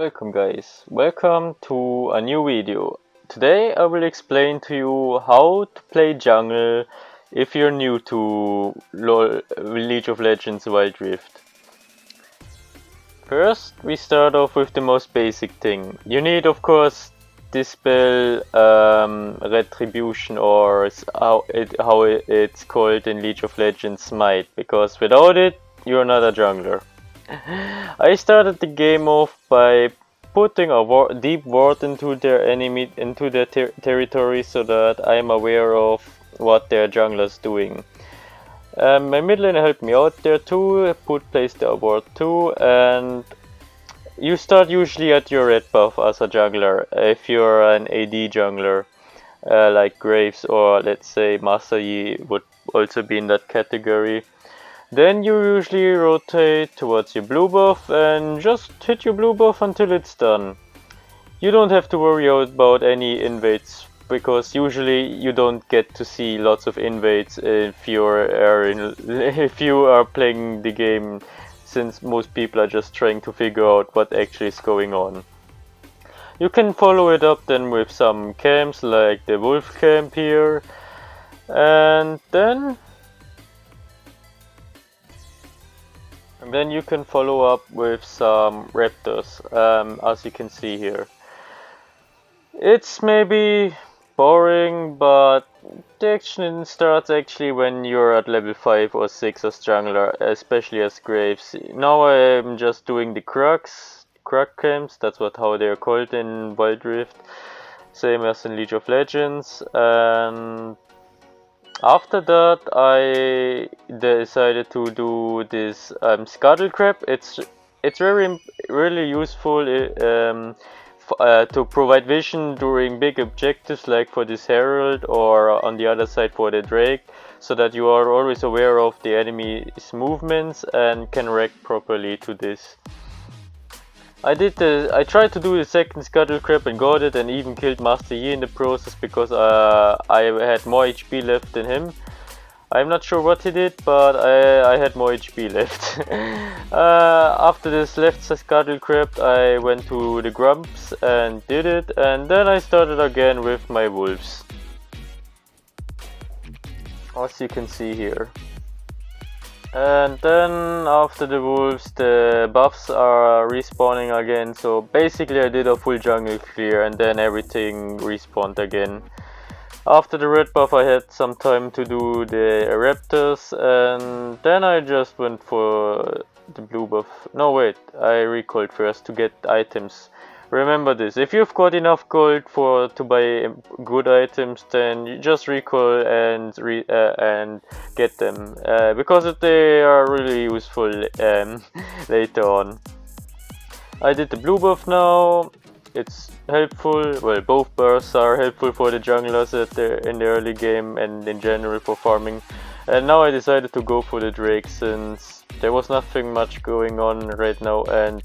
Welcome guys, welcome to a new video. Today I will explain to you how to play jungle if you're new to LoL, League of Legends Wild Rift. First we start off with the most basic thing. You need of course this spell Retribution, or how it's called in League of Legends, Smite, because without it you're not a jungler. I started the game off by putting a deep ward into their territory so that I'm aware of what their jungler's doing. My mid laner helped me out there too, placed the ward too, and you start usually at your red buff as a jungler if you're an AD jungler. Like Graves or let's say Master Yi would also be in that category. Then you usually rotate towards your blue buff and just hit your blue buff until it's done. You don't have to worry about any invades, because usually you don't get to see lots of invades if you are playing the game, since most people are just trying to figure out what actually is going on. You can follow it up then with some camps like the wolf camp here, and then you can follow up with some raptors, as you can see here. It's maybe boring, but the action starts actually when you're at level 5 or 6 as jungler, especially as Graves. Now I'm just doing the Krug camps, that's how they're called in Wild Rift, same as in League of Legends, and after that I decided to do this Scuttle Crab. It's really useful to provide vision during big objectives, like for this Herald or on the other side for the Drake, so that you are always aware of the enemy's movements and can react properly to this. I tried to do the second Scuttle Crab and got it, and even killed Master Yi in the process, because I had more HP left than him. I'm not sure what he did, but I had more HP left. After this left Scuttle Crab, I went to the Grumps and did it, and then I started again with my wolves, as you can see here. And then after the wolves, the buffs are respawning again, so basically I did a full jungle clear and then everything respawned again. After the red buff I had some time to do the raptors, and then I just went for the blue buff. No wait, I recalled first to get items. Remember this, if you've got enough gold to buy good items, then you just recall and get them, because they are really useful later on. I did the blue buff now. It's helpful, well, both buffs are helpful for the junglers in the early game and in general for farming. And now I decided to go for the Drake, since there was nothing much going on right now, and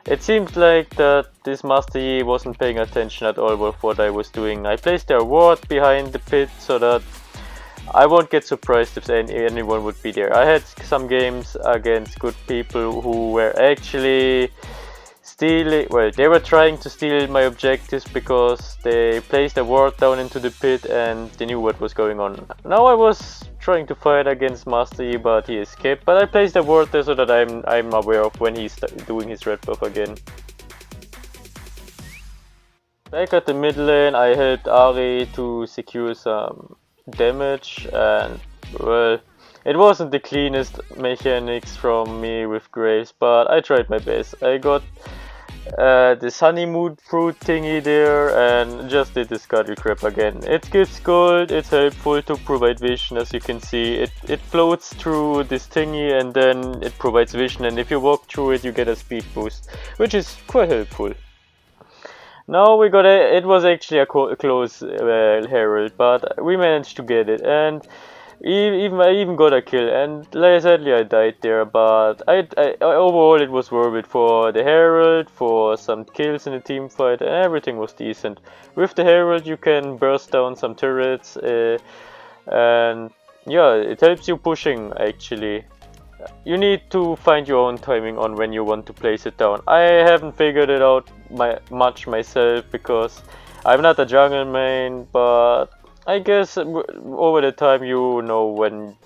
it seemed like that this Master Yi wasn't paying attention at all with what I was doing. I placed their ward behind the pit so that I won't get surprised if anyone would be there. I had some games against good people who were actually they were trying to steal my objectives, because they placed a ward down into the pit and they knew what was going on. Now I was trying to fight against Master Yi, but he escaped. But I placed a ward there so that I'm aware of when he's doing his red buff again. Back at the mid lane, I helped Ari to secure some damage, and well, it wasn't the cleanest mechanics from me with Graves, but I tried my best. I got this honeymoon fruit thingy there and just did the Scuttle Crab again. It gives gold, it's helpful to provide vision, as you can see. It floats through this thingy and then it provides vision, and if you walk through it you get a speed boost, which is quite helpful. Now we got it was actually a close Herald, but we managed to get it, and I even got a kill, and sadly I died there, but overall it was worth it for the Herald, for some kills in the team fight, and everything was decent. With the Herald you can burst down some turrets, and yeah, it helps you pushing actually. you need to find your own timing on when you want to place it down. I haven't figured it out much myself because I'm not a jungle main, but I guess over the time you know when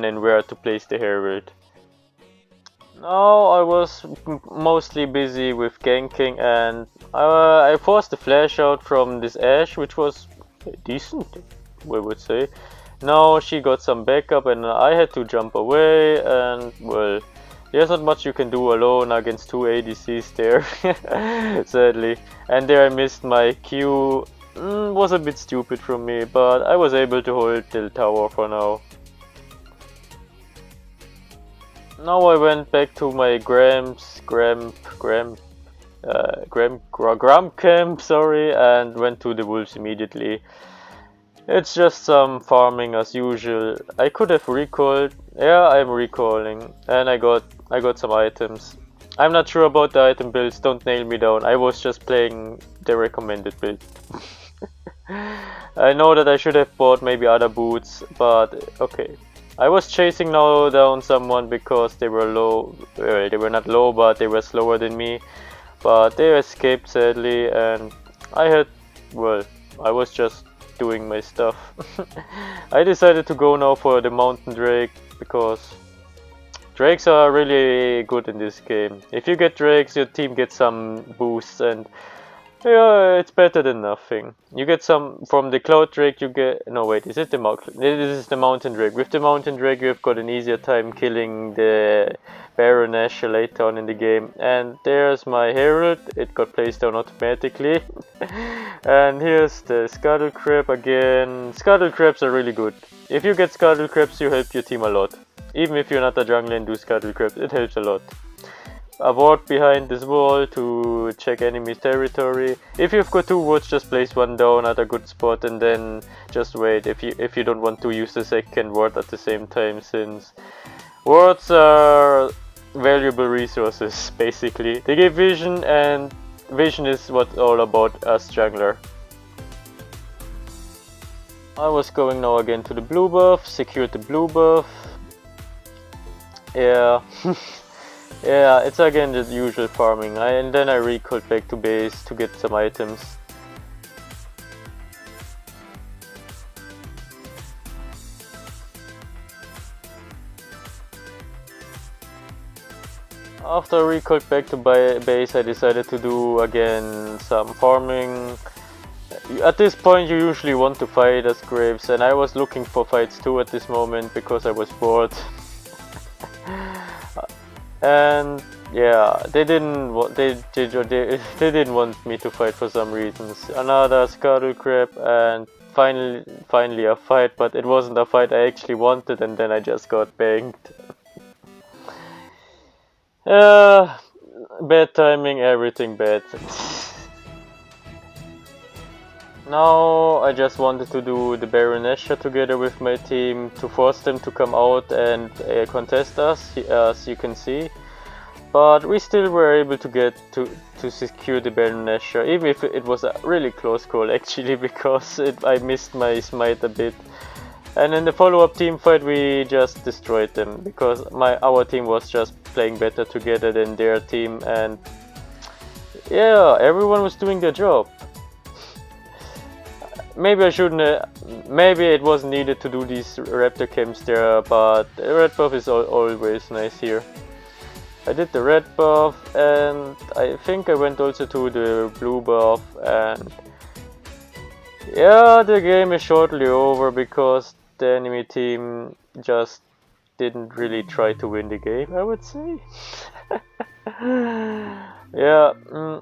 and where to place the herald. No, I was mostly busy with ganking, and I forced the flash out from this Ashe, which was decent, we would say. Now she got some backup and I had to jump away, and well, there's not much you can do alone against two ADCs there, sadly. And there I missed my Q. Was a bit stupid from me, but I was able to hold the tower for now. Now I went back to my Gram camp, sorry, and went to the wolves immediately. It's just some farming as usual. I could have recalled. Yeah, I'm recalling, and I got some items. I'm not sure about the item builds. Don't nail me down. I was just playing the recommended build. I know that I should have bought maybe other boots, but okay. I was chasing now down someone because they were low. Well, they were not low, but they were slower than me. But they escaped sadly, and well, I was just doing my stuff. I decided to go now for the mountain drake because drakes are really good in this game. If you get drakes, your team gets some boosts, and yeah, it's better than nothing. You get some from the cloud drake. You get no wait, is it the This is the mountain drake. With the mountain drake, you have got an easier time killing the Baron Ashe later on in the game. And there's my herald. It got placed down automatically. And here's the scuttle crab again. Scuttle crabs are really good. If you get scuttle crabs, you help your team a lot. Even if you're not a jungler and do scuttle crabs, it helps a lot. A ward behind this wall to check enemy territory. If you've got two wards, just place one down at a good spot and then just wait if you don't want to use the second ward at the same time, since wards are valuable resources basically. They give vision, and vision is what's all about as jungler. I was going now again to the blue buff, secured the blue buff. Yeah. Yeah, it's again the usual farming, and then I recalled back to base to get some items. After I recalled back to base, I decided to do again some farming. At this point you usually want to fight as Graves, and I was looking for fights too at this moment because I was bored. And yeah, they didn't want me to fight for some reasons. Another scuttle crab, and finally a fight, but it wasn't a fight I actually wanted, and then I just got banged. Bad timing, everything bad. Now I just wanted to do the Baron Ashe together with my team to force them to come out and contest us, as you can see. But we still were able to get to secure the Baron Ashe, even if it was a really close call actually, because I missed my smite a bit. And in the follow-up team fight we just destroyed them because our team was just playing better together than their team, and yeah, everyone was doing their job. Maybe I shouldn't. Maybe it wasn't needed to do these raptor camps there, but the red buff is always nice here. I did the red buff, and I think I went also to the blue buff, and yeah, the game is shortly over because the enemy team just didn't really try to win the game, I would say. Yeah,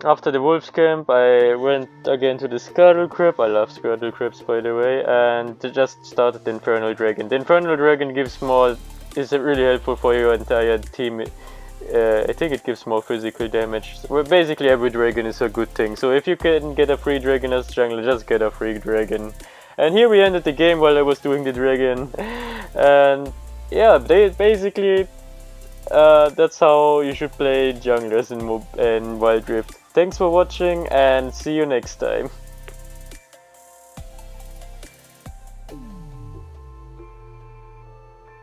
after the wolves camp I went again to the scuttle crab. I love scuttle crabs, by the way, and just started the infernal dragon. The infernal dragon gives more, is really helpful for your entire team. I think it gives more physical damage. Well, basically every dragon is a good thing, so if you can get a free dragon as jungler, just get a free dragon. And here we ended the game while I was doing the dragon. And yeah, basically that's how you should play junglers in Wild Rift. Thanks for watching, and see you next time.